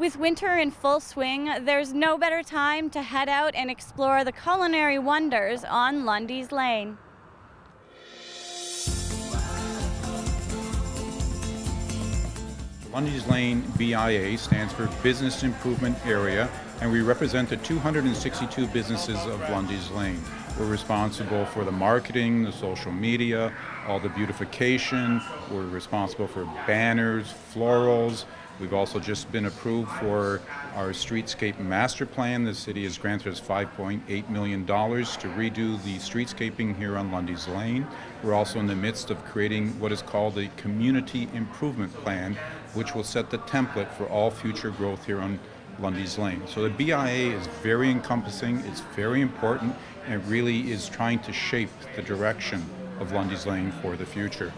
With winter in full swing, there's no better time to head out and explore the culinary wonders on Lundy's Lane. Lundy's Lane BIA stands for Business Improvement Area, and we represent the 262 businesses of Lundy's Lane. We're responsible for the marketing, the social media, all the beautification. We're responsible for banners, florals. We've also just been approved for our streetscape master plan. The city has granted us $5.8 million to redo the streetscaping here on Lundy's Lane. We're also in the midst of creating what is called a community improvement plan, which will set the template for all future growth here on Lundy's Lane. So the BIA is very encompassing, it's very important, and it really is trying to shape the direction of Lundy's Lane for the future.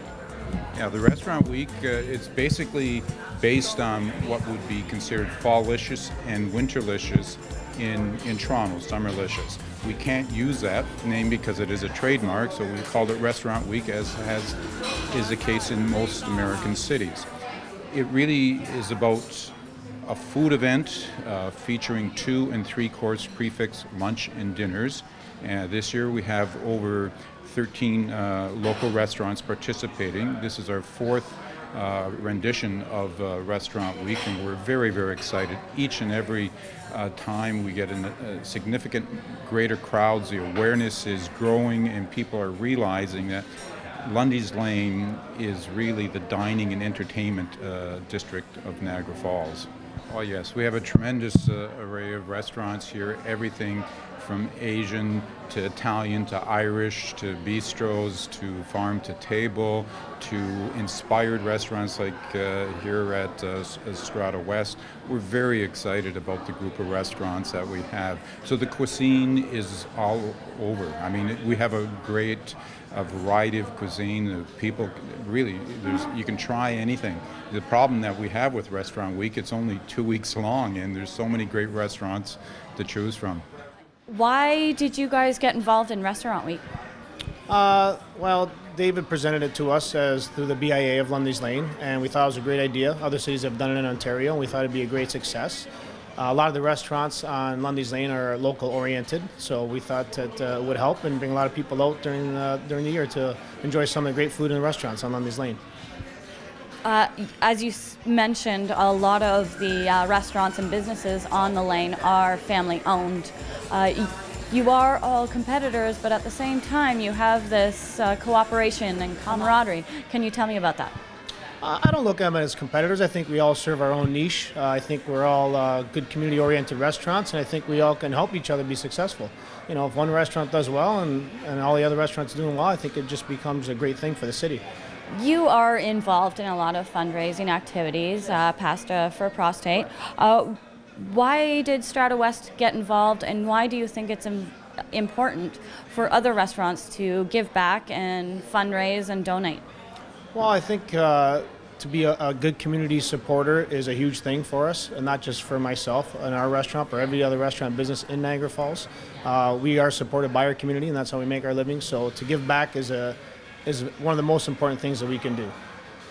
Yeah, the restaurant week, it's basically based on what would be considered fall-licious and winter-licious in Toronto, summer-licious. We can't use that name because it is a trademark, so we called it Restaurant Week, as is the case in most American cities. It really is about a food event featuring 2- and 3-course prefix lunch and dinners. This year we have over 13 local restaurants participating. This is our 4th rendition of Restaurant Week, and we're very, very excited. Each and every time we get a significant greater crowds, the awareness is growing, and people are realizing that Lundy's Lane is really the dining and entertainment district of Niagara Falls. Oh yes, we have a tremendous array of restaurants here, everything from Asian to Italian to Irish to bistros to farm to table to inspired restaurants like here at Strata West. We're very excited about the group of restaurants that we have. So the cuisine is all over. I mean, we have a great variety of cuisine. People really, you can try anything. The problem that we have with Restaurant Week, it's only 2 weeks long, and there's so many great restaurants to choose from. Why did you guys get involved in Restaurant Week? Well, David presented it to us as through the BIA of Lundy's Lane, and we thought it was a great idea. Other cities have done it in Ontario, and we thought it'd be a great success. A lot of the restaurants on Lundy's Lane are local oriented, so we thought that it would help and bring a lot of people out during the year to enjoy some of the great food in the restaurants on Lundy's Lane. As you mentioned, a lot of the restaurants and businesses on the lane are family owned. You are all competitors, but at the same time you have this cooperation and camaraderie. Can you tell me about that? I don't look at them as competitors. I think we all serve our own niche. I think we're all good community-oriented restaurants, and I think we all can help each other be successful. You know, if one restaurant does well and all the other restaurants are doing well, I think it just becomes a great thing for the city. You are involved in a lot of fundraising activities, Pasta for Prostate. Why did Strata West get involved, and why do you think it's important for other restaurants to give back and fundraise and donate? Well, I think to be a good community supporter is a huge thing for us, and not just for myself and our restaurant, but every other restaurant business in Niagara Falls. We are supported by our community, and that's how we make our living. So to give back is one of the most important things that we can do.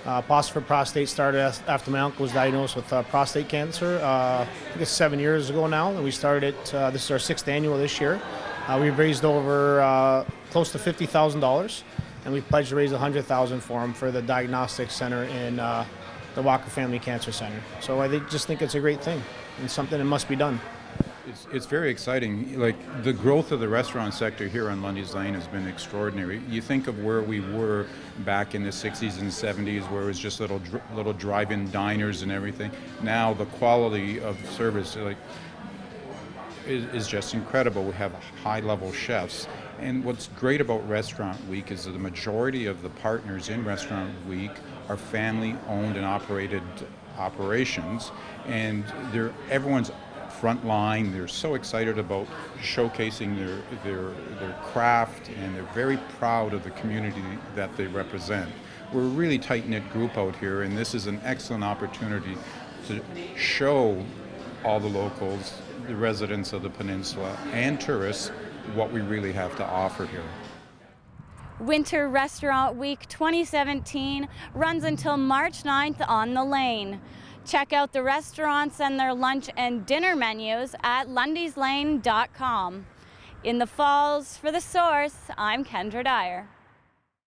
Pasta for Prostate started after my uncle was diagnosed with prostate cancer, I think it's 7 years ago now, and we started it, this is our 6th annual this year. We've raised over close to $50,000, and we pledged to raise $100,000 for him for the diagnostic center in the Walker Family Cancer Center. So I just think it's a great thing and something that must be done. It's very exciting. Like, the growth of the restaurant sector here on Lundy's Lane has been extraordinary. You think of where we were back in the 60s and 70s, where it was just little drive-in diners and everything. Now the quality of service is just incredible. We have high-level chefs. And what's great about Restaurant Week is that the majority of the partners in Restaurant Week are family-owned and operated operations, and everyone's front line. They're so excited about showcasing their craft, and they're very proud of the community that they represent. We're a really tight-knit group out here, and this is an excellent opportunity to show all the locals, the residents of the peninsula, and tourists what we really have to offer here. Winter Restaurant Week 2017 runs until March 9th on the Lane. Check out the restaurants and their lunch and dinner menus at lundyslane.com. In the Falls, for The Source, I'm Kendra Dyer.